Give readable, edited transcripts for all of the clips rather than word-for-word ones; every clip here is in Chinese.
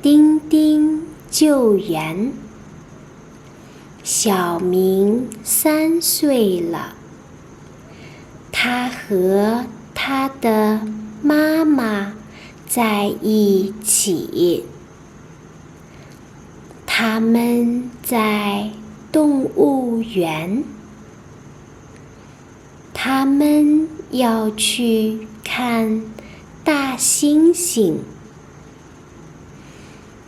丁丁救援。小明3岁了，他和他的妈妈在一起。他们在动物园，他们要去看大猩猩。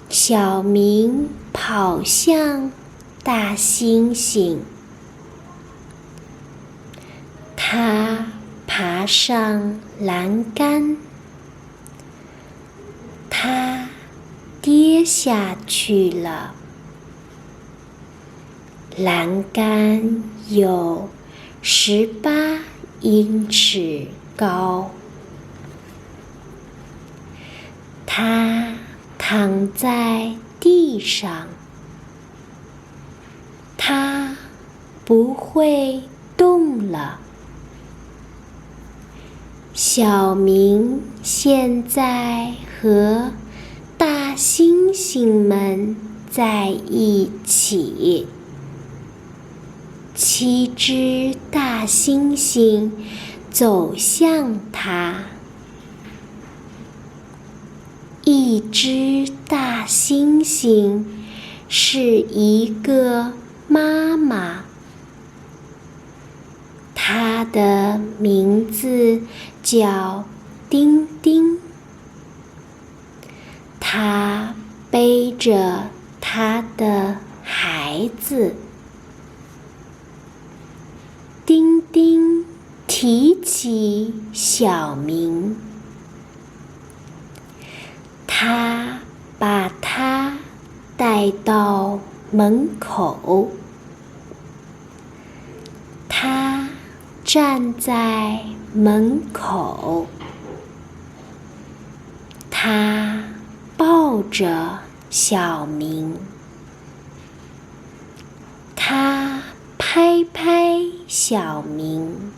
小明跑向大猩猩，他爬上栏杆，他跌下去了。栏杆有18英尺高。他躺在地上，他不会动了。小明现在和大猩猩们在一起。7只大猩猩走向他。一只大猩猩是一个妈妈，她的名字叫丁丁。她背着她的孩子。丁丁提起小明，他把他带到门口。他站在门口，他抱着小明，他拍拍小明。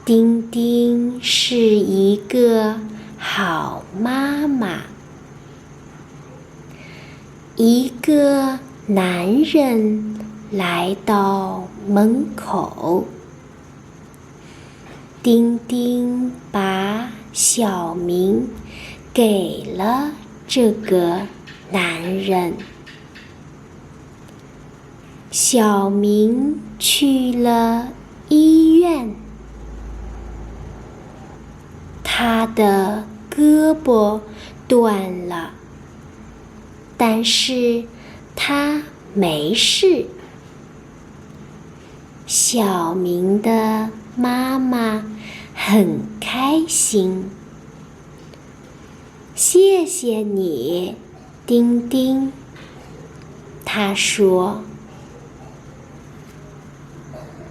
丁丁是一个好妈妈。一个男人来到门口，丁丁把小明给了这个男人。小明去了医院，他的胳膊断了，但是他没事。小明的妈妈很开心。谢谢你，丁丁，她说。